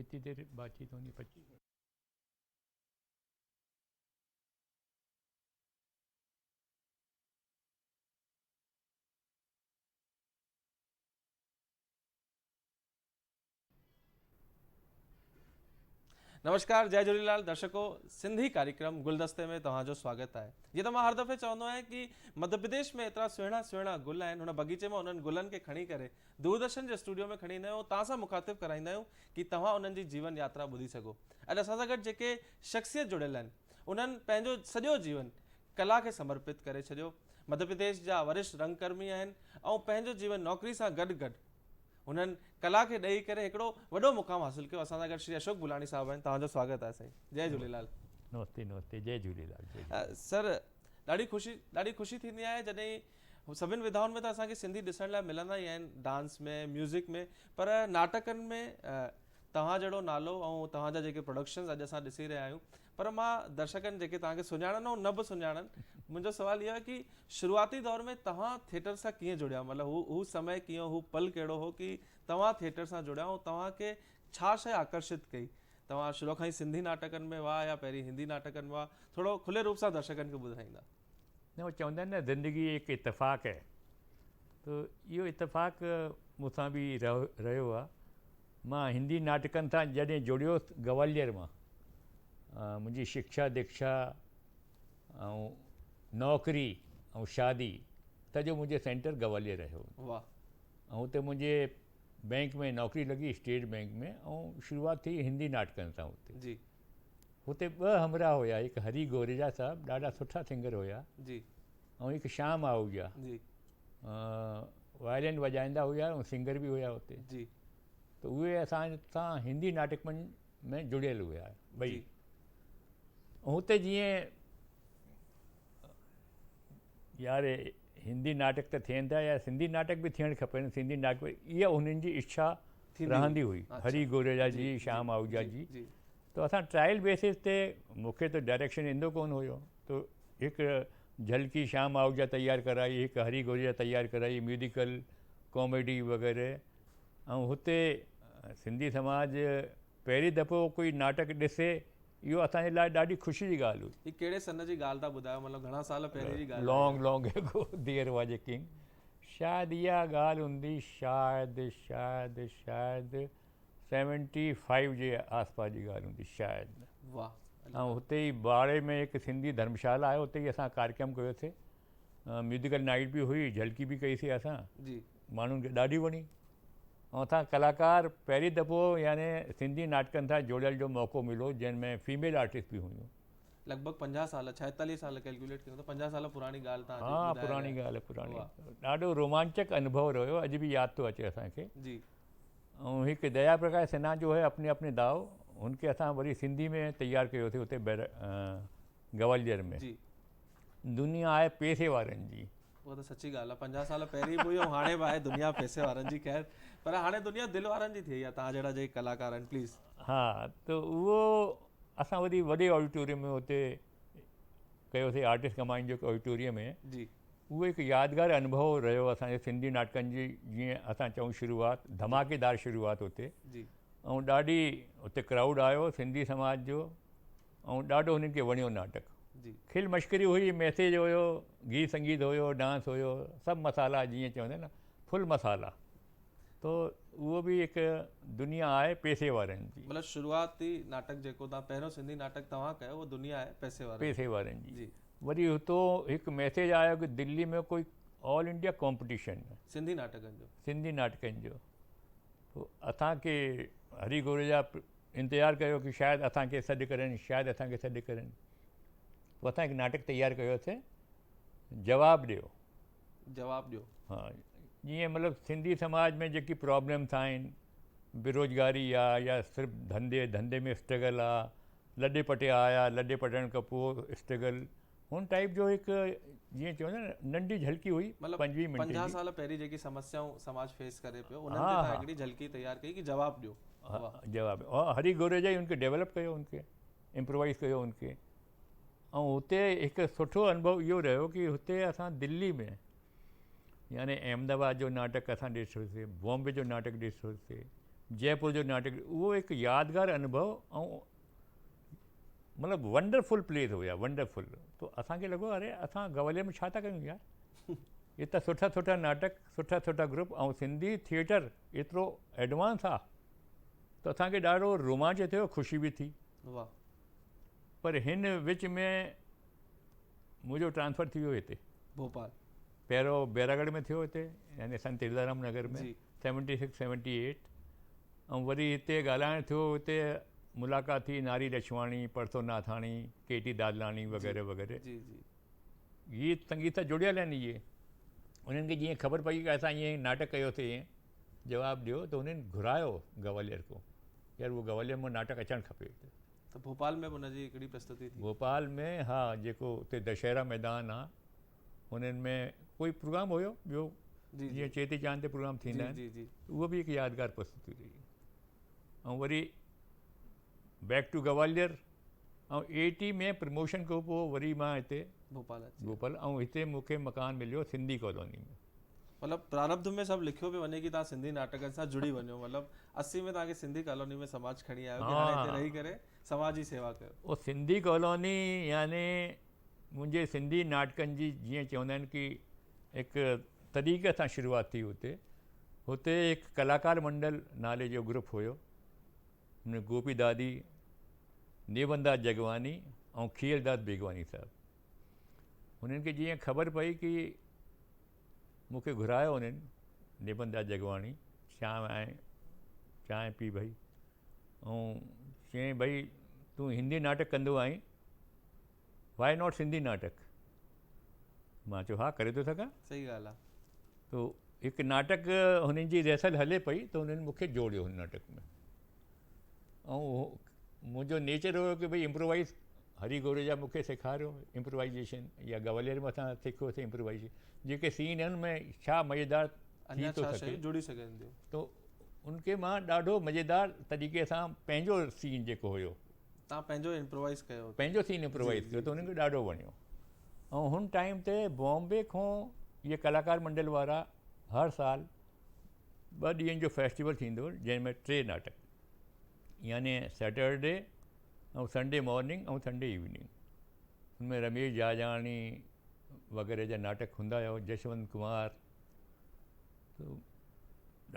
कितनी देर बातचीत होनी? 25। नमस्कार, जय झूलेलाल दर्शकों। सिंधी कार्यक्रम गुलदस्ते में तव्हांजो स्वागत है। ये तो मां हर दफ़े चवंदो आहियां कि मध्य प्रदेश में एतिरा सुहिणा सुहिणा गुल आहिनि, हुन बगीचे में उन्हनि गुलनि खे खणी करे दूरदर्शन जे स्टूडियो में खणी ईंदा आहियूं, तव्हां सां मुखातिब कराईंदा आहियूं कि तव्हां उन्हनि जी जीवन यात्रा ॿुधी सघो। अॼु असां सां गॾु जेके शख़्सियत जुड़ियल आहिनि, उन्हनि पंहिंजो सॼो जीवन कला खे समर्पित करे छॾियो। मध्य प्रदेश जा वरिष्ठ रंगकर्मी आहिनि ऐं पंहिंजो जीवन नौकरी सां गॾु गॾु उन्हनि कला खे ॾेई करे हिकिड़ो वॾो मुक़ाम हासिल कयो। असां सां गॾु श्री अशोक बुलाणी साहब आहिनि, तव्हांजो स्वागत आहे साईं। जय झूलेलाल। नमस्ते नमस्ते, जय झूलेलाल, जय झूलेलाल। सर, ॾाढी ख़ुशी थींदी आहे जॾहिं सभिनि विधाउनि में त असांखे सिंधी ॾिसण लाइ मिलंदा ई आहिनि, डांस में, म्यूज़िक में, पर नाटकनि में तव्हां जहिड़ो नालो ऐं तव्हांजा जेके प्रोडक्शन्स अॼु असां ॾिसी रहिया आहियूं। पर मां दर्शकनि जेके तव्हांखे सुञाणनि ऐं न बि सुञाणनि, मुंहिंजो सुवालु इहो आहे कि शुरूआती दौर में तव्हां थिएटर सां कीअं जुड़िया? मतिलबु हू समय कीअं, हू पल कहिड़ो हो कि तव्हां थिएटर सां जुड़िया ऐं तव्हांखे छा शइ आकर्षित कई? तव्हां शुरू खां ई सिंधी नाटकनि में हुआ या पहिरीं हिंदी नाटकनि में हुआ? थोरो खुले रूप सां दर्शकनि खे ॿुधाईंदा। न, वो चवंदा आहिनि न, ज़िंदगी एक इतफ़ाक़ है। तो इहो इतफ़ाक़ मूंसां बि रहियो आहे। मां हिंदी नाटकनि सां जॾहिं जुड़ियोसि ग्वालियर मां, मुंहिंजी शिक्षा दीक्षा ऐं नौकिरी ऐं शादी सॼो मुंहिंजो सेंटर ग्वालियर रहियो। वाह। ऐं हुते मुंहिंजे बैंक में नौकिरी लॻी, स्टेट बैंक में, ऐं शुरूआति थी हिंदी नाटकनि सां हुते। जी हुते ॿ हमरा हुया, हिकु हरी गोरेजा साहब, ॾाढा सुठा सिंगर हुया, जी ऐं हिकु श्याम आहूजा, जी वायलिन वॼाईंदा हुया ऐं सिंगर बि हुया हुते। जी त उहे असां सां हिंदी नाटकनि में जुड़ियल हुया ॿई। जी हुते जीअं यार हिंदी नाटक त थियनि था या सिंधी नाटक बि थियणु खपनि, सिंधी नाटक इहा उन्हनि जी इच्छा रहंदी हुई। हरी गोरेजा जी, श्याम आहूजा जी। त असां ट्रायल बेसिस ते, मूंखे त डायरेक्शन ईंदो कोन हुयो, त हिकु झलकी श्याम आहूजा तयारु कराई, हिकु हरी गोरेजा तयारु कराई, म्यूज़िकल कॉमेडी वग़ैरह। ऐं हुते सिंधी समाज पहिरीं दफ़ो कोई नाटक ॾिसे, इहो असांजे लाइ ॾाढी ख़ुशी जी ॻाल्हि हुई। ही कहिड़े सन जी ॻाल्हि था ॿुधायो? मतिलबु घणा साल पहिरीं जी ॻाल्हि? Long long ago, there was a king. शायदि इहा ॻाल्हि हूंदी शायदि 75 जे आसपास जी ॻाल्हि हूंदी शायदि। वाह। ऐं हुते ई बाड़े में हिकु सिंधी धर्मशाला आहे, उते ई असां कार्यक्रम कयोसीं। म्यूज़िकल नाइट बि हुई, झलकी बि कईसीं असां। जी। माण्हुनि खे ॾाढी वणी। ऐं असां कलाकार पहिरीं दफ़ो यानी सिंधी नाटकनि सां जुड़ियल जो मौक़ो मिलो, जंहिंमें फीमेल आर्टिस्ट बि हुयूं। लॻभॻि 50 साल, 46 साल कैलकुलेट कयूं त 50 साल पुराणी ॻाल्हि तव्हां। हाँ, पुराणी ॻाल्हि आहे, पुराणी। ॾाढो रोमांचक अनुभव रहियो, अॼु बि यादि थो अचे असांखे। जी। ऐं हिकु दया प्रकाश सिन्हा जो है अपने अपने दाव, हुनखे असां वरी सिंधी में तयारु कयोसीं हुते ग्वालियर में। जी। दुनिया आहे पैसे वारनि जी। उहा त सची ॻाल्हि आहे, 50 साल पहिरीं बि हुई ऐं हाणे बि आहे दुनिया पैसे वारनि जी। ख़ैर, पर हाणे दुनिया दिलि वारनि जी थी वई आहे, तव्हां जहिड़ा जेके कलाकार आहिनि। प्लीज़। हा, त उहो असां वरी वॾे ऑडिटोरियम में हुते कयोसीं, आर्टिस्ट कमाइन जो ऑडिटोरियम में। जी। उहो हिकु यादगार अनुभव रहियो असांजे सिंधी नाटकनि जी। जीअं असां चऊं शुरूआति, धमाकेदार शुरूआति हुते। जी। ऐं ॾाढी हुते क्राउड आयो सिंधी समाज जो, ऐं ॾाढो हुननि खे वणियो नाटक। जी। खिल मश्करी हुई, मैसेज हुयो, गीत संगीत हुयो, डांस हुयो, सभु मसाला जीअं चवंदा आहिनि न, फुल मसाला। तो उहो बि हिकु दुनिया आहे पैसे वारनि जी। मतिलबु शुरूआती नाटक जेको तव्हां पहिरियों सिंधी नाटक तव्हां कयो, उहो दुनिया आहे पैसे वारनि जी। वरी हुतो हिकु मैसेज आयो कि दिल्ली में कोई ऑल इंडिया कॉम्पिटिशन सिंधी नाटकनि जो। पोइ असांखे हरी गोरेजा इंतज़ारु कयो कि शायदि असांखे सॾु करनि, शायदि असांखे सॾु करनि। पोइ असां हिकु नाटक तयारु कयोसीं, जवाबु ॾियो। हा, जीअं मतिलबु सिंधी समाज में जेकी प्रॉब्लम्स आहिनि, बेरोज़गारी आहे या सिर्फ़ु धंधे में स्ट्रगल आहे, लॾे पटे आया, लॾे पटण खां पोइ स्ट्रगल, हुन टाइप जो हिकु जीअं चवंदा आहिनि नंढी झलकी हुई। 25 मिंट 50 साल पहिरीं जेकी समस्याऊं समाज फेस करे पियो, उन्हनि ते तव्हां हिकिड़ी झलकी तयारु कई कि जवाबु ॾियो। जवाबु हरी गोरेजा ई उनखे डेवलप कयो, उनखे इम्प्रोवाइज़ कयो उनखे। ऐं हुते हिकु सुठो अनुभव इहो रहियो कि हुते असां दिल्ली में यानी अहमदाबाद जो नाटक असां ॾिठोसीं, बॉम्बे जो नाटक ॾिठोसीं, जयपुर जो नाटक, उहो हिकु यादगार अनुभव ऐं मतिलबु वंडरफुल प्लेस हुया, वंडरफुल। तो असांखे लॻो अरे असां ग्वालियर में छा था कयूं यार, एतिरा सुठा सुठा नाटक, सुठा सुठा ग्रुप, ऐं सिंधी थिएटर एतिरो एडवांस आहे। त असांखे ॾाढो रोमांच थियो, ख़ुशी बि थी। वाह। पर हिन विच में मुंहिंजो ट्रांसफ़र थी वियो हिते भोपाल। पहिरियों बैरागढ़ में थियो हिते, यानी संत हिरदाराम नगर में 76 78, ऐं वरी हिते ॻाल्हाइणु थियो, हिते मुलाक़ात थी नारी लछवाणी, परसो नाथाणी, केटी दादलाणी वग़ैरह वग़ैरह। इहे संगीत सां जुड़ियल आहिनि। इहे उन्हनि खे जीअं ख़बर पई कि असां ईअं नाटक कयोसीं, ईअं जवाबु ॾियो, त उन्हनि घुरायो ग्वालियर को, यार उहो ग्वालियर में नाटक अचणु खपे। त भोपाल में हुनजी हिकिड़ी प्रस्तुति थी। भोपाल में हा, जेको उते दशहरा मैदान आहे, उन्हनि में कोई प्रोग्राम हुयो ॿियो, जीअं चेटी चांद ते प्रोग्राम थींदा आहिनि, उहो बि हिकु यादगार प्रस्तुति रही। ऐं वरी बैक टू ग्वालियर, ऐं 80 में प्रमोशन खां पोइ वरी मां हिते भोपाल, ऐं हिते मूंखे मकान मिलियो सिंधी कॉलोनी में। मतिलबु प्रारब्ध में सभु लिखियो पियो वञे कि तव्हां सिंधी नाटकनि सां जुड़ी वञो, मतिलबु 80 में तव्हांखे सिंधी कॉलोनी में समाज खणी आयो कि हाणे हिते रही करे समाज जी सेवा कयो। उहो सिंधी कॉलोनी यानी मुंहिंजे सिंधी नाटकनि जी, जीअं चवंदा आहिनि कि हिकु तरीक़े सां शुरूआत थी। हुते हिकु कलाकार मंडल नाले जो ग्रुप हुयो, हुन गोपी दादी, नेवंदा जगवानी ऐं खीरदास बेगवानी साहिबु। हुननि खे जीअं ख़बर पई कि मूंखे घुरायो उन्हनि, नेवंदा जगवानी, शाम आहे चांहि पी भई, ऐं चयईं भई तूं हिंदी नाटक कंदो आहीं, वाई नॉट सिंधी नाटक। मां चयो हा, करे थो सघां। सही ॻाल्हि आहे। तो हिकु नाटक हुननि जी रिहर्सल हले पई, त हुननि मूंखे जोड़ियो हुन नाटक में। ऐं मुंहिंजो नेचर हुयो कि भई इम्प्रोवाइज़, हरी गोरेजा मूंखे सेखारियो इम्प्रोवाइजेशन, या ग्वालियर में असां सिखियोसीं इम्प्रोवाइजेशन, जेके सीन आहिनि में छा मज़ेदार थी थो सघे, जुड़ी सघनि। तो उनखे मां ॾाढो मज़ेदार तरीक़े सां पंहिंजो सीन जेको हुयो, तव्हां पंहिंजो इम्प्रोवाइज़ कयो, पंहिंजो सीन इम्प्रोवाइज़ कयो, त उन्हनि खे ॾाढो वणियो। ऐं हुन टाइम ते बॉम्बे खां इहे कलाकार मंडल वारा हर साल 2 ॾींहंनि जो फेस्टिवल थींदो, जंहिंमें 3 नाटक, यानी सैटरडे ऐं संडे मॉर्निंग ऐं संडे इवनिंग, उनमें रमेश जाजाणी वग़ैरह जा नाटक हूंदा हुआ, जशवंत कुमार। तो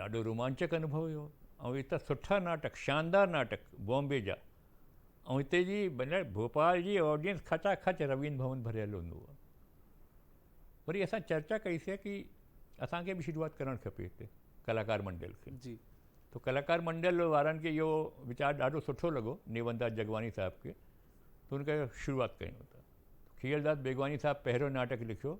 ॾाढो रोमांचक अनुभव हुयो। ऐं एतिरा सुठा नाटक, शानदार नाटक बॉम्बे जा, ऐं हिते जी मतिलबु भोपाल जी ऑडियंस खचाखच रवींद्र भवन भरियल हूंदो आहे। वरी असां चर्चा कईसीं कि असांखे बि शुरूआत करणु खपे हिते कलाकार मंडल खे। जी। तो कलाकार मंडल वारनि खे इहो वीचारु ॾाढो सुठो लॻो, नेवंदा जगवानी साहिब खे, त हुनखे शुरूआत कयूं था। खीरदास बेगवानी साहिबु पहिरियों नाटक लिखियो,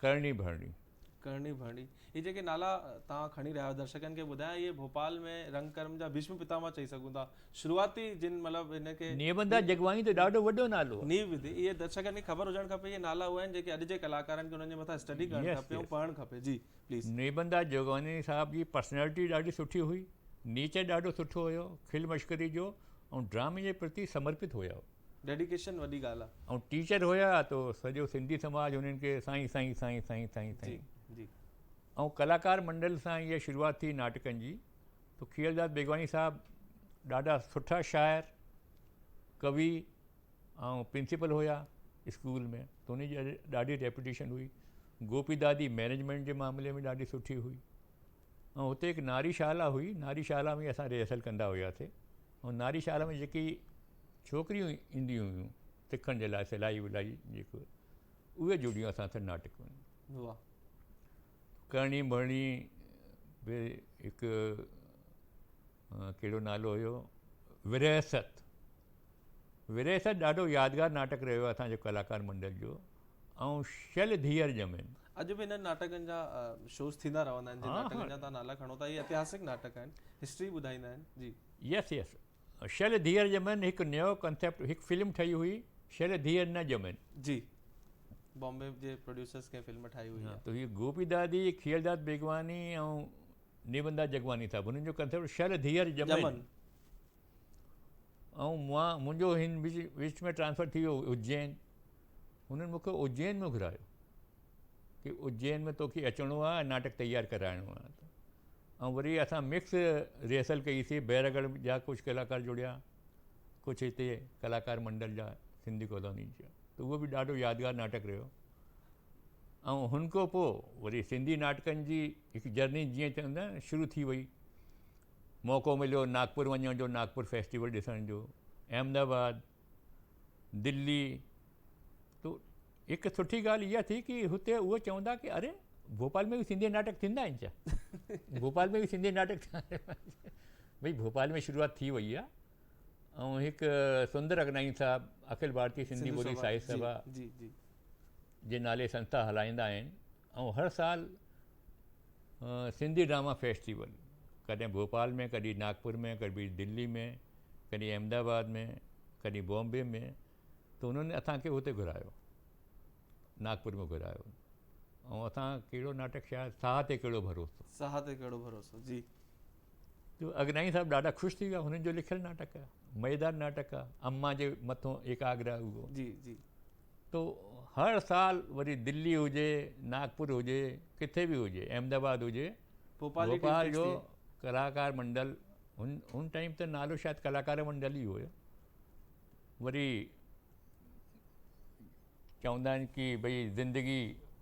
करणी भरणी। ये जेके नाला तव्हां खणी रहिया आहियो, दर्शकनि खे ॿुधायां, इहे भोपाल में रंग कर्म जा भीष्म पितामह चई सघूं था, शुरूआती जिन मतिलबु हिनखे नेवंदा जगवानी त ॾाढो वॾो नालो, नींव विधी। इहे दर्शकनि खे ख़बर हुजणु खपे, इहे नाला उहे आहिनि जेके अॼु जे कलाकारनि खे उन्हनि जे मथां स्टडी करणु खपे ऐं पढ़णु खपे। जी प्लीज़। नेवंदा जगवानी साहिब जी पर्सनैलिटी ॾाढी सुठी हुई, नेचर ॾाढो सुठो हुयो, खिल मश्करी जो, ऐं ड्रामे जे प्रति समर्पित हुया, डेडिकेशन वॾी ॻाल्हि आहे। ऐं टीचर हुया, तो सॼो सिंधी समाज हुननि खे साईं साईं साईं साईं साईं साईं। ऐं कलाकार मंडल सां इहा शुरूआत थी नाटकनि जी। तो खीरदास बेगवानी साहिबु ॾाढा सुठा शाइर, कवि ऐं प्रिंसिपल हुया स्कूल में, तो उन जी ॾाढी रेपुटेशन हुई। गोपी दादी मैनेजमेंट जे मामले में ॾाढी सुठी हुई। ऐं हुते हिकु नारीशाला हुई, नारीशाला में असां रिहर्सल कंदा हुआसीं, ऐं नारीशाला में जेकी छोकिरियूं ईंदियूं हुयूं सिखण जे लाइ, सिलाई विलाई जेको, उहे जुड़ियूं असां सां नाटक में। वाह। करणी भरणी बि हिकु कहिड़ो नालो हुयो, विरहसत ॾाढो यादगार नाटक रहियो आहे असांजो कलाकार मंडल जो। ऐं शल धीअर ॼमें, अॼु बि हिननि नाटकनि जा शोज़ थींदा रहंदा आहिनि, जिन नाटकनि जा तव्हां नाला खणो था, इहे ऐतिहासिक नाटक आहिनि, हिस्ट्री ॿुधाईंदा आहिनि। जी यस। शल धीअर ॼमें हिकु नयो कंसेप्ट, हिकु फिल्म ठही हुई, शल धीअर न ॼमें। जी, बॉम्बे जे प्रोड्यूसर्स खे फिल्म ठाही हुई। तो हीअ गोपी दादी, खीरदास बेगवानी ऐं नेवंदा जगवानी साहिबु, हुननि जो कंसेप्ट शल धीअर ॼमें। ऐं मुंहिंजो हिन विच में ट्रांसफर थी वियो उज्जैन। हुननि मूंखे उज्जैन में घुरायो कि उज्जैन में तोखे अचिणो आहे, नाटक तयारु कराइणो आहे। ऐं वरी असां मिक्स रिहर्सल कईसीं। बैरगढ़ जा कुझु कलाकार जुड़िया, कुझु हिते कलाकार मंडल जा सिंधी कॉलोनी जा, त उहो बि ॾाढो यादगारु नाटक रहियो। ऐं हुन खां पोइ वरी सिंधी नाटकनि जी हिकु जर्नी जीअं चवंदा आहिनि शुरू थी वई। मौक़ो मिलियो नागपुर वञण जो, नागपुर फेस्टिवल ॾिसण जो, अहमदाबाद, दिल्ली। तो हिकु सुठी ॻाल्हि इहा थी कि हुते उहो चवंदा कि अरे भोपाल में भी सिंधी नाटक थींदा आहिनि छा? भोपाल में भी सिंधी नाटक भई भोपाल में शुरुआत थी वई आहे। ऐं हिकु सुंदर अगनानी साहब अखिल भारतीय सिंधी ॿोली साहित्य सभा जे नाले संस्था हलाईंदा आहिनि। ऐं हर साल सिंधी ड्रामा फेस्टिवल कॾहिं भोपाल में, कॾहिं नागपुर में, कॾहिं दिल्ली में, कॾहिं अहमदाबाद में, कॾहिं बॉम्बे में, त उन्होंने असांखे हुते घुरायो, नागपुर में घुरायो। ऐं असां कहिड़ो नाटक शायदि साह ते कहिड़ो भरोसो, साह ते कहिड़ो भरोसो जी। तो अगनानी साहब ॾाढा ख़ुशि थी विया। हुननि जो लिखियलु नाटक आहे, मज़ेदार नाटक आहे, अम्मा जे मथां एकाग्र उहो। जी जी। तो हर साल वरी दिल्ली हुजे, नागपुर हुजे, किथे बि हुजे, अहमदाबाद हुजे, भोपाल जो कलाकार मंडल, हुन टाइम त नालो शायदि कलाकार मंडल ई हुयो। वरी चवंदा आहिनि कि भई ज़िंदगी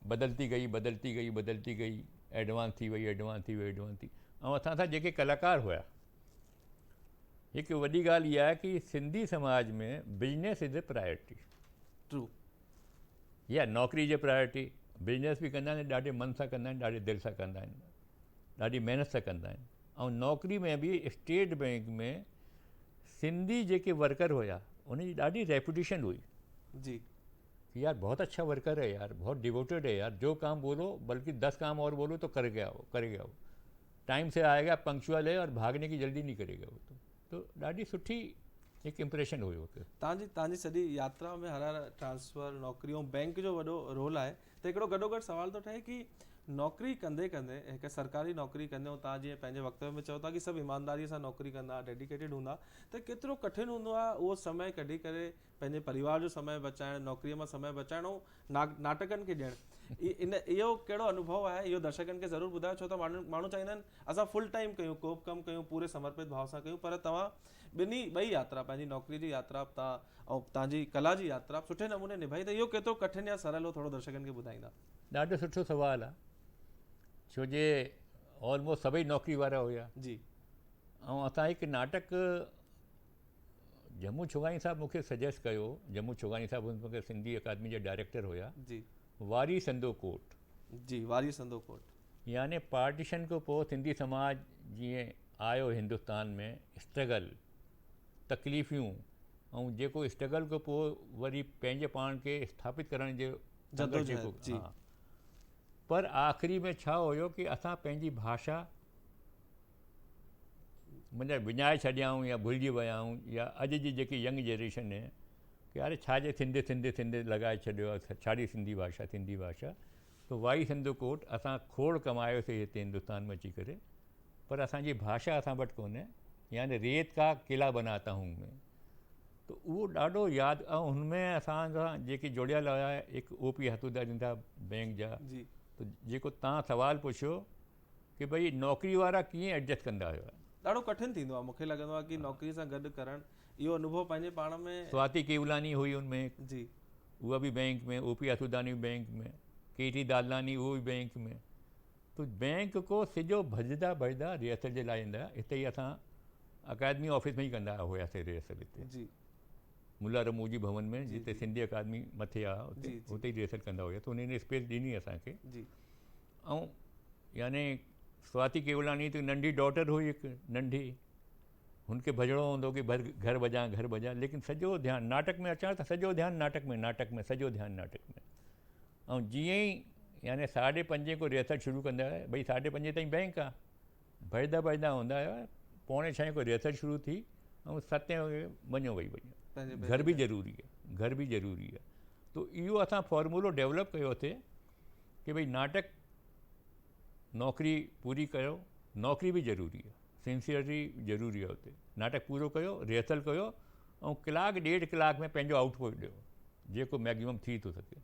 बदलती गई, बदलती गई, बदलती गई, एडवांस थी वई, एडवांस थी वई, एडवांस थी। ऐं असां सां जेके कलाकार हुआ, हिकु वॾी ॻाल्हि इहा आहे कि सिंधी समाज में business is a priority. True. या नौकिरी जे प्रायोरिटी, बिजनेस बि कंदा आहिनि, ॾाढे मन सां कंदा आहिनि, ॾाढे दिलि सां कंदा आहिनि, ॾाढी महिनत सां कंदा आहिनि। ऐं नौकिरी में बि स्टेट बैंक में सिंधी जेके वर्कर हुआ उनजी ॾाढी रेपुटेशन हुई जी कि यार बहुत अच्छा वर्कर है, यार बहुत डिवोटेड है, यार जो काम बोलो बल्कि 10 काम और बोलो तो कर गया वो, टाइम से आएगा, पंक्चुअल है और भागने की जल्दी नहीं करेगा वो। तो ॾाढी सुठी एक इम्प्रेशन हुई हुते। तव्हांजी सॼी यात्रा में हर ट्रांसफर, नौकरी ऐं बैंक जो वॾो रोल आहे। त हिकिड़ो गॾोगॾु सवाल थो ठहे कि नौकरी कंदे कंदे, हिकु सरकारी नौकरी कंदे, ऐं तव्हां जीअं पंहिंजे वक़्त में चओ था कि सभु ईमानदारीअ सां नौकरी कंदा, डेडिकेटेड हूंदा, त केतिरो कठिन हूंदो आहे उहो समय कढी करे पंहिंजे परिवार जो समय बचाइणु, नौकरीअ मां समय बचाइणु ऐं नाटकनि खे ॾियणु। इहो कहिड़ो अनुभव आहे, इहो दर्शकनि खे ज़रूरु ॿुधायो। छो त माण्हू चाहींदा आहिनि असां फुल टाइम कयूं, को बि कमु कयूं, पूरे समर्पित भाव सां कयूं, पर तव्हां ॿई यात्रा, पंहिंजी नौकरी जी यात्रा ऐं तव्हांजी कला जी यात्रा सुठे नमूने निभाई। त इहो केतिरो कठिन या सरल हो, थोरो दर्शकनि खे ॿुधाईंदा? ॾाढो सुठो सुवालु आहे, छो जे ऑलमोस्ट सभई नौकरी वारा हुआ जी। ऐं असां हिकु नाटक जम्मू छोगानी साहब मूंखे सजेस्ट कयो। जम्मू छोगानी साहब हुन वक़्तु सिंधी अकादमी जा डायरेक्टर हुआ जी। वारी संदो कोट जी, वारी संदो कोट। यानी पार्टीशन खां पोइ सिंधी समाज जीअं आयो हिंदुस्तान में, स्ट्रगल, तकलीफ़ियूं, ऐं जेको स्ट्रगल खां पोइ वरी पंहिंजे पाण खे स्थापित करण जो जदोजहद। हाँ, पर आख़िरी में छा हुयो कि असां पंहिंजी भाषा मतलब विञाए छॾियाऊं या भुलिजी विया आहियूं, या अॼु जी जेकी यंग जनरेशन आहे कि अरे छाजे सिंधे सिंधे सिंधे लॻाए छॾियो आहे, छाड़ी सिंधी भाषा, सिंधी भाषा। तो वाई सिंधु कोट असां खोड़ कमायोसीं हिते हिंदुस्तान में अची करे, पर असांजी भाषा असां वटि कोन्हे, यानी रेत का किला बनाता हूं मैं। तो उहो ॾाढो यादि। ऐं हुनमें असां सां जेके जुड़ियल हुआ हिकु OP हथुदानी साहब बैंक जा। जी। तो जेको तव्हां सवाल पुछियो कि भई नौकरी वारा कीअं एडजस्ट कंदा हुआ, ॾाढो कठिन थींदो आहे। मूंखे लॻंदो आहे कि नौकरी सां गॾु करणु, इहो अनुभव पंहिंजे पाण में। स्वाति केवलानी हुई उनमें जी, उहा बि बैंक में, OP हथुदानी बैंक में, KT दादलानी उहो बि बैंक में। तो बैंक को सिजो भॼदा भॼदा रिहर्सल जे लाइ ईंदा। हिते ई असां अकादमी ऑफिस में ई कंदा हुआसीं रिहर्सल हिते जी। मुला रमूजी भवन में, जी, जिते जी। सिंधी अकादमी मथे आहे, जी, जी। हुते ई रिहर्सल कंदा हुआ। त उन्हनि स्पेस ॾिनी असांखे। जी। ऐं यानी स्वाति केवलानी त नंढी डॉटर हुई, हिकु नंढी, हुनखे भॼणो हूंदो कि घर बजा घर बजा, लेकिन सॼो ध्यानु नाटक में अचण त सॼो ध्यानु नाटक में सॼो ध्यानु नाटक में। ऐं जीअं ई यानी 5:30 को रिहर्सल शुरू कंदा हुआ, भई 5:30 ताईं बैंक आहे, भॼदा भॼदा हूंदा हुआ, 5:45 को रिहर्सल शुरू थी ऐं 7 वॻे वञो वई घर बि ज़रूरी आहे, घर बि ज़रूरी आहे। तो इहो असां फॉर्मूलो डेवलप कयोसीं कि भई नाटक नौकरी पूरी कयो, नौकरी बि ज़रूरी आहे, सिंसियरिटी ज़रूरी आहे हुते। नाटक पूरो कयो, रिहर्सल कयो ऐं कलाकु 1.5 कलाक में पंहिंजो आउटपुट ॾियो जेको मैक्सिमम थी थो सघे।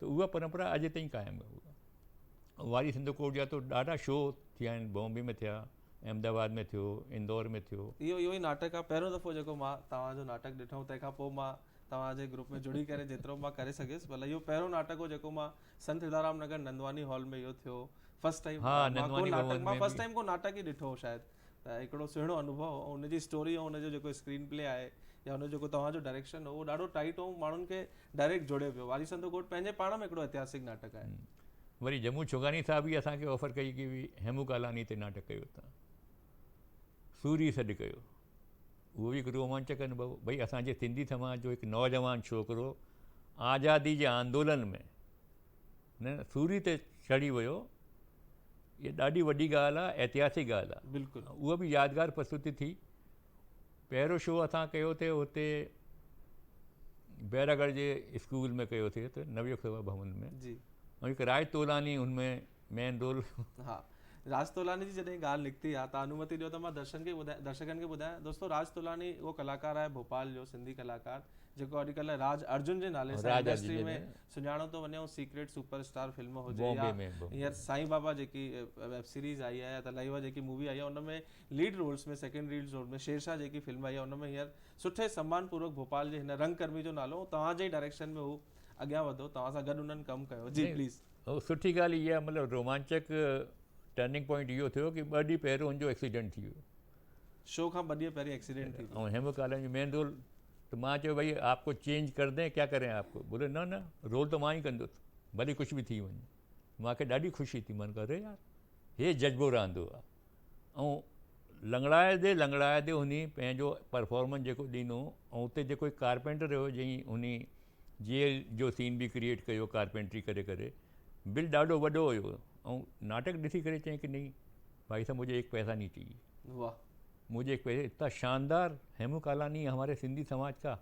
तो उहा परंपरा अॼु ताईं क़ाइमु आहे। वारी सिंधु कोट जा तो ॾाढा शो थिया आहिनि, बॉम्बे में थिया, अहमदाबाद में थियो, इंदौर में थियो। इहो ई नाटक आहे पहिरियों दफ़ो जेको मां तव्हांजो नाटक ॾिठो, तंहिंखां पोइ मां तव्हांजे ग्रुप में जुड़ी करे जेतिरो मां करे सघियुसि, भला इहो पहिरियों नाटक हो जेको मां संत हिदाराम नगर नंदवानी हॉल में इहो थियो फर्स्ट टाइम। हा, नंदवानी भवन मां में फर्स्ट बि। टाइम को नाटक ई ॾिठो हो शायदि, त हिकिड़ो सुहिणो अनुभव हो। हुनजी स्टोरी ऐं हुनजो जेको स्क्रीन प्ले आहे या हुनजो जेको तव्हांजो डायरेक्शन हो, उहो ॾाढो टाइट हो, माण्हुनि खे डायरेक्ट जोड़े पियो। वारी संत कोट पंहिंजे पाण में हिकिड़ो ऐतिहासिक नाटक आहे। वरी जम्मू छोगानी साहब बि असांखे ऑफर कई कि हेमू कालानी ते नाटक कयो तव्हां, सूरी सॾु कयो। उहो बि हिकु रोमांचक अनुभव। भई असांजे सिंधी समाज जो हिकु नौजवान छोकिरो आज़ादी जे आंदोलन में न सूरी ते चढ़ी वियो, इहा ॾाढी वॾी ॻाल्हि आहे, ऐतिहासिक ॻाल्हि आहे। बिल्कुलु। उहा बि यादगार प्रस्तुति थी। पहिरियों शो असां कयो थे हुते बैरागढ़ जे स्कूल में कयोसीं, त नवयुग सभा भवन में जी। ऐं हिकु राज तोलानी हुनमें मेन रोल। हा, राज तोलानी जी जॾहिं ॻाल्हि निकिती आहे, तव्हां अनुमति ॾियो त मां दर्शकनि खे ॿुधायां। दोस्तो, राज तोलानी उहो कलाकार आहे भोपाल जो, सिंधी कलाकार, जेको अॼुकल्ह राज अर्जुन जे नाले सां इंडस्ट्री में सुञाणो थो वञे। सीक्रेट सुपरस्टार फिल्म हुजे या हींअर साईं बाबा जेकी वेब सीरीज़ आई आहे या तलाईवा जेकी मूवी आई आहे, उनमें लीड रोल्स में, सेकेंड लीड रोल में शेरशाह जेकी फिल्म आई आहे, उनमें हींअर सुठे सम्मान पूर्वक भोपाल जे हिन रंगकर्मी जो नालो तव्हांजे ई डायरेक्शन में हू अॻियां वधो, तव्हां सां गॾु उन्हनि कमु कयो। जी प्लीज़। सुठी ॻाल्हि इहा, मतिलबु रोमांचक टर्निंग पॉइंट इहो थियो कि 2 ॾींहं पहिरियों हुनजो एक्सीडेंट थी वियो। शो खां 2 ॾींहं पहिरीं एक्सीडेंट थी वियो। ऐं हेमू कालानी जो मेन रोल, तो मां चयो भई आपको चेंज कर दें, क्या करें आपको? बोले न न, रोल तो मां ही कंदुसि, भले कुछ भी थी वञे। मूंखे ॾाढी ख़ुशी थी, मन करे यार हे जज्बो रहंदो आहे। ऐं लंगड़ाए दे हुन पंहिंजो परफॉर्मेंस जेको ॾिनो, ऐं उते जेको कारपेंटर हुयो जंहिं हुन जेल जो सीन बि क्रिएट कयो कारपेंट्री करे करे, बिल ॾाढो वॾो हुयो। ऐं नाटक ॾिसी करे चई कि नहीं भाई साहब मुझे एक पैसा नहीं चाहिए। वाह, मुझे एक पैसा, इतना शानदार हेमू कालानी हमारे सिंधी समाज का,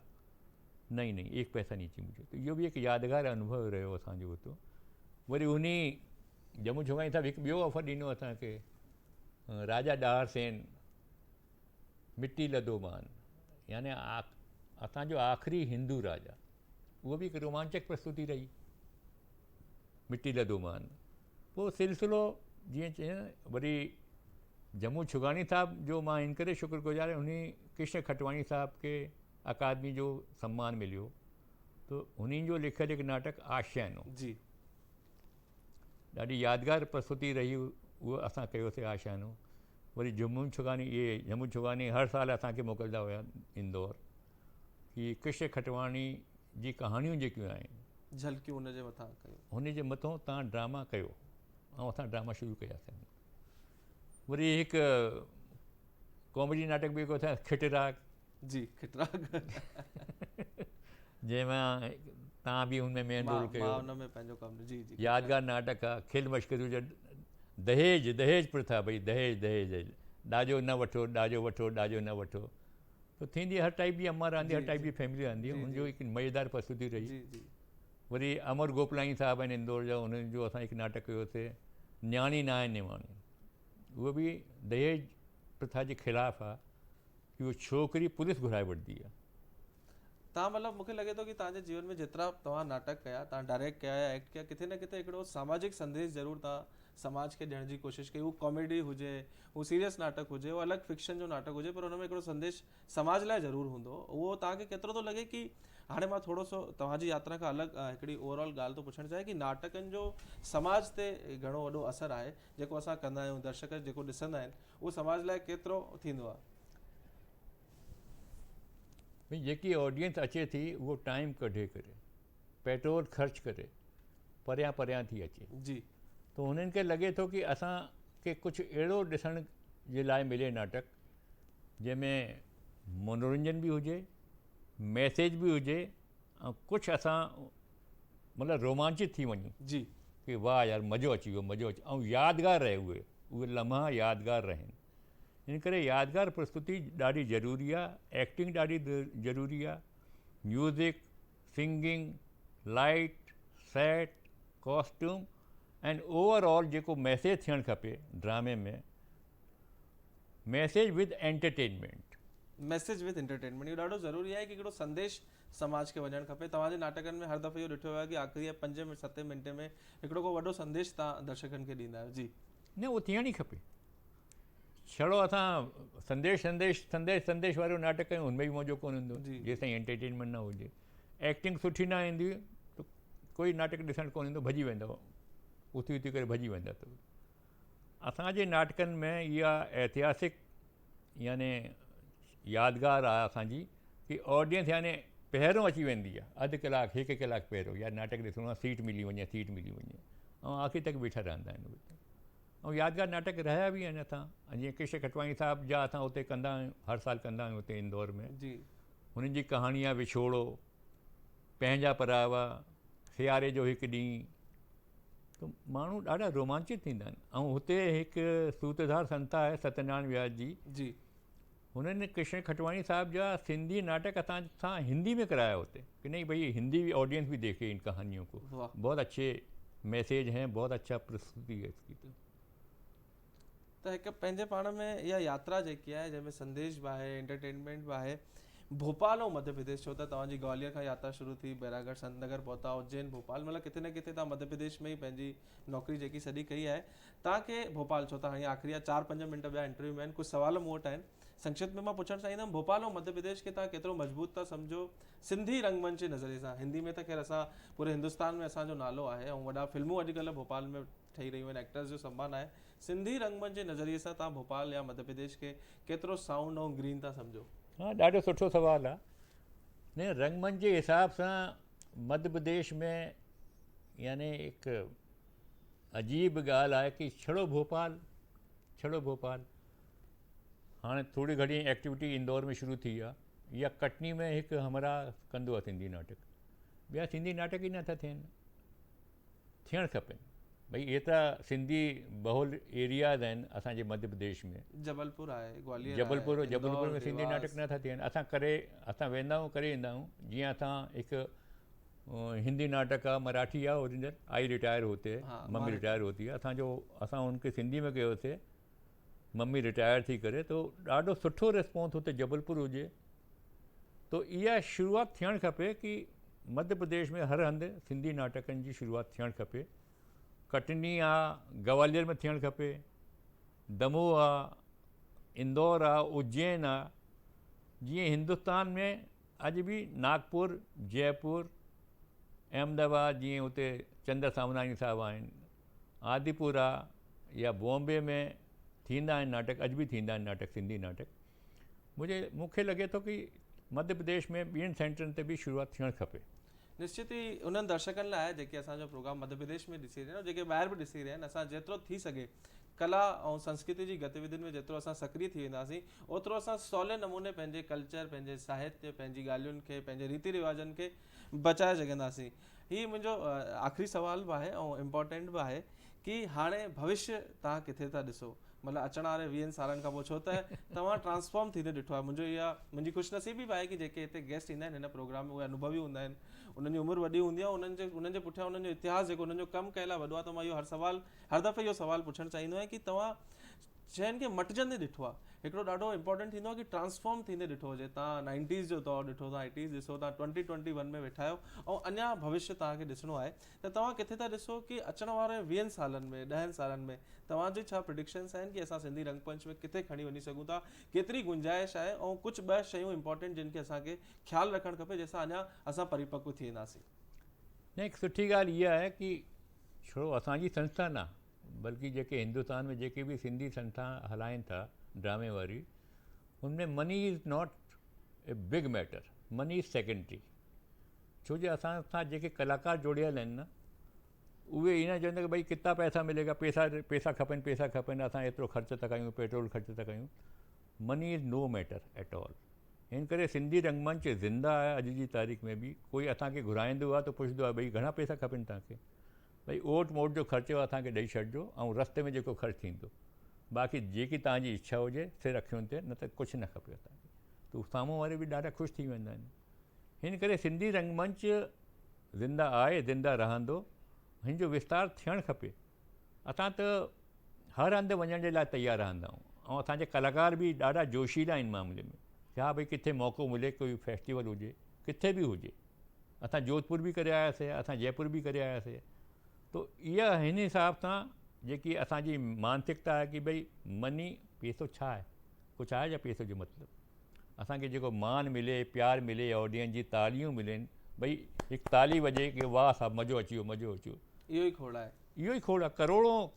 नहीं नहीं एक पैसा नहीं चाहिए मुझे। तो इहो बि हिकु यादगार अनुभव रहियो असांजो हुतो। वरी उन जम्मू छोगानी साहब हिकु ॿियो ऑफर ॾिनो असांखे, राजा ॾाहर सेन मिट्टी लदो मान, यानी असांजो आख़िरी हिंदू राजा। उहो बि हिकु रोमांचक प्रस्तुति रही, मिट्टी लदो मान। पोइ सिलसिलो जीअं चयां, वरी जम्मू छोगानी साहब जो मां इन करे शुक्रगुज़ार आहियां, उन कृष्ण खटवाणी साहब खे अकादमी जो सम्मान मिलियो, तो उन्हनि जो लिखियलु हिकु नाटक आशियानो जी, ॾाढी यादगार प्रस्तुति रही। उहो असां कयोसीं आशियानो। वरी जम्मू छोगानी हर साल असांखे मोकिलींदा हुया इंदौर, कि कृष्ण खटवाणी जी कहाणियूं जेकियूं आहिनि झलकियूं हुनजे मथां कयो, हुनजे मथां तव्हां ड्रामा कयो, ऐं असां ड्रामा शुरू कयासीं। वरी हिकु कॉमेडी नाटक बि कयो खिटराग। जी, खिटराग जंहिंमें तव्हां बि हुनमें मेन रोल कयो। हुनमें पंहिंजो कमु। जी जी, यादगार नाटक आहे। खिल मश्करियूं जो दहेज प्रथा, भई दहेज ॾाजो न वठो, ॾाजो वठो, ॾाजो न वठो, तो थींदी हर टाइप जी अम्मा रहंदी, हर टाइप जी फैमिली रहंदी आहे। हुनजो हिकु मज़ेदार प्रस्तुति रही। वरी अमर गोपलानी साहब आहिनि इंदौर जा, उन्हनि जो असां हिकु नाटक कयोसीं न्याणी ना आहे निवाणी। उहो बि दहेज प्रथा जे ख़िलाफ़ु आहे कि उहो छोकिरी पुलिस घुराए वठंदी आहे। तव्हां मतिलबु मूंखे लॻे थो कि तव्हांजे जीवन में जेतिरा तव्हां नाटक कया, तव्हां डायरेक्ट कया या एक्ट कया, किथे न किथे हिकिड़ो सामाजिक संदेश ज़रूरु तव्हां समाज खे ॾियण जी कोशिशि कई। हू कॉमेडी हुजे, हू सीरियस नाटक हुजे, उहो अलॻि फिक्शन जो नाटक हुजे, पर हुनमें हिकिड़ो संदेश समाज लाइ ज़रूरु हूंदो। उहो तव्हांखे केतिरो थो लॻे कि हाणे मां थोरो सो तव्हांजी यात्रा खां अलॻि हिकिड़ी ओवरऑल ॻाल्हि थो पुछणु चाहियां कि नाटकनि जो समाज ते घणो वॾो असरु आहे, जेको असां कंदा आहियूं, दर्शक जेको ॾिसंदा आहिनि, उहो समाज लाइ केतिरो थींदो आहे? भई जेकी ऑडियंस अचे थी, उहो टाइम कढे करे, पेट्रोल ख़र्च करे परियां परियां थी अचे जी, तो उन्हनि खे लॻे थो कि असांखे कुझु अहिड़ो ॾिसण जे लाइ मिले नाटक जंहिंमें मनोरंजन बि हुजे, मैसेज बि हुजे, ऐं कुझु असां मतिलबु रोमांचित थी वञूं जी, कि वाह यार मज़ो अची वियो, ऐं यादगार रहे उहे लम्हा यादगार रहनि। इन करे यादगार प्रस्तुति ॾाढी ज़रूरी आहे। एक्टिंग ॾाढी ज़रूरी आहे। Music, singing, light, set, costume and overall जेको मैसेज थियणु खपे ड्रामे में, message with entertainment. Message with entertainment, इहो ॾाढो ज़रूरी आहे कि हिकिड़ो संदेश समाज खे वञणु खपे। तव्हांजे नाटकनि में हर दफ़े इहो ॾिठो वियो आहे कि आख़िरी 5-7 मिंट में हिकिड़ो को वॾो संदेश तव्हां दर्शकनि खे ॾींदा आहियो। जी, न उहो थियण ई खपे। छड़ो असां संदेश वारो नाटक कयूं हुन में बि मौजो कोन हूंदो जेसि ताईं एंटरटेनमेंट न हुजे। एक्टिंग सुठी न ईंदी त कोई नाटक ॾिसणु कोन ईंदो, भॼी वेंदव, उथी करे भॼी वेंदा। त असांजे नाटकनि में इहा ऐतिहासिक याने यादगार आहे असांजी कि ऑडियंस याने पहिरियों अची वेंदी आहे, अधु कलाकु 1 कलाकु पहिरियों, या नाटक ॾिसणो आहे, सीट मिली वञे ऐं आख़िर तक वेठा रहंदा आहिनि उहे। ऐं यादगार नाटक रहिया बि आहिनि। असां जीअं कृष्ण खटवाणी साहिब जा असां उते कंदा आहियूं, हर साल कंदा आहियूं उते इंदौर में जी। हुननि जी कहाणी आहे विछोड़ो, पंहिंजा परावा, सियारे जो हिकु ॾींहुं, त माण्हू ॾाढा रोमांचित थींदा आहिनि। ऐं हुते हिकु सूतधार संत आहे सत्यनारायण व्यास जी, हुननि कृष्ण खटवाणी साहिब जा सिंधी नाटक असां सां हिंदी में कराया हुते कि नहीं भाई हिंदी भी ऑडियंस भी देखे इन कहानियों को, बहुत अच्छे मैसेज हैं, बहुत अच्छा प्रस्तुति है इसकी। त हिकु पंहिंजे पाण में इहा यात्रा जेकी आहे जंहिंमें संदेश बि आहे, एंटरटेनमेंट बि आहे। भोपाल ऐं मध्य प्रदेश, छो त तव्हांजी ग्वालियर खां यात्रा शुरू थी, बैरागढ़, संतनगर पहुता, उज्जैन, भोपाल, मतिलबु किथे न किथे तव्हां मध्य प्रदेश में ई पंहिंजी नौकिरी जेकी सॼी कई आहे। तव्हांखे भोपाल, छो त हाणे आख़िरी 4-5 मिंट ॿिया इंटरव्यू में आहिनि, कुझु सवाल मूं वटि आहिनि, संक्षिप्त में मां पुछणु चाहींदुमि, भोपाल ऐं मध्य प्रदेश खे तव्हां केतिरो मज़बूत था सम्झो सिंधी रंगमंच जे नज़रिए सां? हिंदी में त ख़ैर असां पूरे हिंदुस्तान में असांजो नालो आहे ऐं वॾा फिल्मूं अॼुकल्ह भोपाल में ठही रहियूं आहिनि, एक्टर्स जो सम्मान आहे। सिंधी रंगमंच जे नज़रिए सां तव्हां भोपाल या मध्य प्रदेश खे केतिरो साउंड ऐं ग्रीन था सम्झो? हाँ, ॾाढो सुठो सुवालु आहे। न रंगमंच जे हिसाब सां मध्य प्रदेश में यानी हिकु अजीब ॻाल्हि आहे कि छड़ो भोपाल हाणे थोरी घणी एक्टिविटी इंदौर में शुरू थी आहे, या कटनी में हिकु हमरा कंदो आहे सिंधी नाटक, ॿिया सिंधी नाटक ई नथा थियणु खपनि। भई एतिरा सिंधी बहुल एरियाज़ आहिनि असांजे मध्य प्रदेश में, जबलपुर आहे, ग्वालियर, जबलपुर में सिंधी नाटक नथा थियनि। असां वेंदा आहियूं, करे ईंदा आहियूं। जीअं असां हिकु हिंदी नाटक आहे, मराठी आहे ओरिजिनल, आई रिटायर होते मम्मी रिटायर होती है, असां हुनखे सिंधी में कयोसीं, मम्मी रिटायर थी करे, तो ॾाढो सुठो रिस्पॉन्स हुते जबलपुर हुजे। तो इहा शुरूआति थियणु खपे कि मध्य प्रदेश में हर हंधि सिंधी नाटकनि जी शुरूआति थियणु खपे। कटनी आहे, ग्वालियर में थियणु खपे, दमोह आहे, इंदौर आहे, उज्जैन आहे। जीअं हिंदुस्तान में अॼु बि नागपुर, जयपुर, अहमदाबाद, जीअं हुते चंद्र सामनानी साहिब आहिनि, आदिपुर आहे, या बॉम्बे में थींदा आहिनि नाटक, अॼु बि थींदा आहिनि नाटक, सिंधी नाटक। मूंखे लॻे थो कि मध्य प्रदेश में ॿियनि सेंटरनि ते बि शुरूआति थियणु खपे। निश्चित ई उन्हनि दर्शकनि लाइ जेके असांजो प्रोग्राम मध्य प्रदेश में ॾिसी रहिया आहिनि, जेके ॿाहिरि बि ॾिसी रहिया आहिनि, असां जेतिरो थी सघे कला ऐं संस्कृति जी गतिविधियुनि में जेतिरो असां सक्रिय थी वेंदासीं, ओतिरो असां सवले नमूने पंहिंजे कल्चर, पंहिंजे साहित्य, पंहिंजी ॻाल्हियुनि खे, पंहिंजे रीति रिवाजनि खे बचाए सघंदासीं। हीअ मुंहिंजो आख़िरी सुवाल बि आहे ऐं इम्पोर्टेंट बि आहे कि हाणे भविष्य तव्हां किथे था ॾिसो, मतिलबु अचण वारे 20 सालनि खां पोइ, छो त तव्हां ट्रांसफॉर्म थींदे ॾिठो आहे। मुंहिंजी ख़ुशनसीबी बि आहे कि जेके हिते गेस्ट ईंदा आहिनि हिन प्रोग्राम में, उहे अनुभवी हूंदा आहिनि, उन्हनि जी उमिरि वॾी हूंदी आहे, उन्हनि जे पुठियां उन्हनि जो इतिहास जेको उन्हनि जो कमु कयल आहे वॾो आहे। त मां इहो हर दफ़े इहो सवाल पुछणु चाहींदो आहियां कि तव्हां शयुनि खे मटिजंदे ॾिठो आहे, हिकिड़ो ॾाढो इंपॉर्टेंट थींदो आहे कि ट्रांसफॉर्म थींदे ॾिठो हुजे। तव्हां 90s जो दौर ॾिठो, तव्हां 80s ॾिसो, तव्हां 2021 में वेठा आहियो ऐं अञा भविष्य तव्हांखे ॾिसणो आहे, त तव्हां किथे था ॾिसो कि अचण वारे 20 सालनि में, 10 सालनि में तव्हांजी छा प्रिडिक्शन्स आहिनि कि असां सिंधी रंगमंच में किथे खणी वञी सघूं था, केतिरी गुंजाइश आहे, ऐं कुझु ॿ शयूं इंपॉर्टेंट जिन खे असांखे ख़्यालु रखणु खपे जंहिंसां अञा असां परिपक्व थी वेंदासीं? न, हिकु सुठी ॻाल्हि इहा आहे कि छो असांजी संस्था न, बल्कि जेके हिंदुस्तान में जेके भी सिंधी संस्था हलाइनि था ड्रामे वारी, उनमें money is not a big matter, money is secondary. छो जो असां सां जेके कलाकार जुड़ियल आहिनि न, उहे ईअं चवंदा कि भई कितना पैसा मिलेगा, पैसा खपनि, असां एतिरो ख़र्च था कयूं, पेट्रोल ख़र्च था कयूं। Money is no matter at all. इन करे सिंधी रंगमंच ज़िंदा आहे अॼु जी तारीख़ में बि। कोई असांखे घुराईंदो आहे त पुछंदो आहे भई घणा पैसा खपनि तव्हांखे, भई ओट मोट जो ख़र्चो असांखे ॾेई छॾिजो ऐं रस्ते में जेको ख़र्चु थींदो, बाक़ी जेकी तव्हांजी इच्छा हुजे सिर अखियुनि ते, न त कुझु न खपे असांखे। त साम्हूं वारे बि ॾाढा ख़ुशि थी वेंदा आहिनि। हिन करे सिंधी रंगमंच ज़िंदा आहे, ज़िंदा रहंदो, हिन जो विस्तार थियणु खपे। असां त हर हंधि वञण जे लाइ तयारु रहंदा आहियूं ऐं असांजे कलाकार बि ॾाढा जोशीला आहिनि मामले में। छा भई किथे मौक़ो मिले, कोई फेस्टिवल हुजे, किथे बि हुजे, असां जोधपुर बि करे आयासीं, असां जयपुर बि करे आयासीं। तो इहा हिन हिसाब सां जेकी असांजी मानसिकता आहे कि भई मनी पैसो छा आहे, कुझु आहे छा पैसो जो मतिलबु। असांखे जेको मान मिले, प्यार मिले, ऑडियंस जी तालियूं मिलनि, भई हिकु ताली वॼे कि वाह साहब मज़ो अची वियो, मज़ो अची वियो, इहो ई खोड़ आहे। इहो ई खोड़ आहे।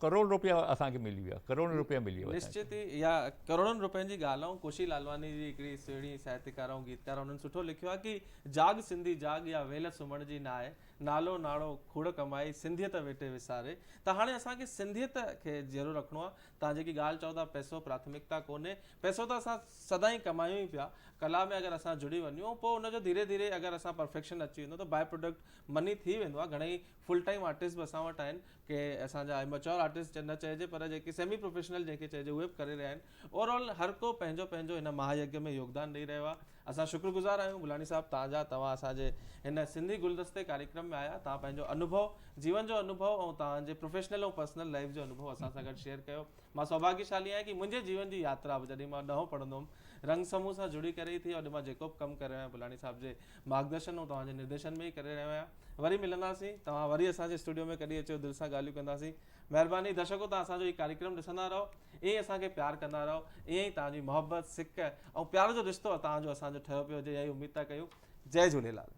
करोड़ रुपया असांखे मिली विया, करोड़ रुपया मिली विया। निश्चित ही या करोड़नि रुपयनि जी ॻाल्हि ऐं कोशी लालवानी जी हिकिड़ी सुहिणी साहित्यकार ऐं गीतकार हुननि सुठो लिखियो आहे कि जाग सिंधी जाग या वेल सुम्हण जी न आहे, नालो नाणो खूड़ कमाई सिंधियत वेटे विसारे। त हाणे असांखे सिंधियत खे ज़रूरु रखिणो आहे। तव्हां जेकी ॻाल्हि चओ था पैसो प्राथमिकता कोन्हे, पैसो त असां सदाईं कमायूं ई पिया, कला में अगरि असां जुड़ी वञूं पोइ उनजो धीरे धीरे अगरि असां परफेक्शन अची वेंदो त बाय प्रोडक्ट मनी थी वेंदो आहे। घणेई फुल टाइम आर्टिस्ट बि असां वटि आहिनि के असांजा एमेच्योर आर्टिस्ट न चइजे पर जेके सेमी प्रोफेशनल जंहिंखे चइजे उहे बि करे रहिया आहिनि। ओवरऑल हर को पंहिंजो पंहिंजो हिन महायज्ञ में योगदान ॾेई रहियो आहे। असां शुक्रगुज़ार आहियूं बुलानी साहब तव्हां असांजे हिन सिंधी गुलदस्ते कार्यक्रम में आया, तव्हां पंहिंजो अनुभव, जीवन जो अनुभव ऐं तव्हांजे प्रोफेशनल ऐं पर्सनल लाइफ जो अनुभव असां सां गॾु शेयर कयो। मां सौभाग्यशाली आहियां कि मुंहिंजे जीवन जी यात्रा जॾहिं मां 9 पढ़ंदो हुउमि रंग समूह सां जुड़ी करे ई थी, और मां जेको बि कमु करे रहियो आहियां बुलानी साहब जे मार्गदर्शन ऐं तव्हांजे निर्देशन में ई करे रहियो आहियां। वरी मिलंदासीं, तव्हां वरी असांजे स्टूडियो में कॾहिं अचो, दिलि सां ॻाल्हियूं कंदासीं। महिरबानी दर्शको, तव्हां असांजो हीउ कार्यक्रम ॾिसंदा रहो, ईअं असांखे प्यार कंदा रहो, ईअं ई तव्हांजी मोहबत, सिक ऐं प्यार जो रिश्तो तव्हांजो असांजो ठहियो पियो हुजे, इहा ई उमेद था कयूं। जय झूलेलाल।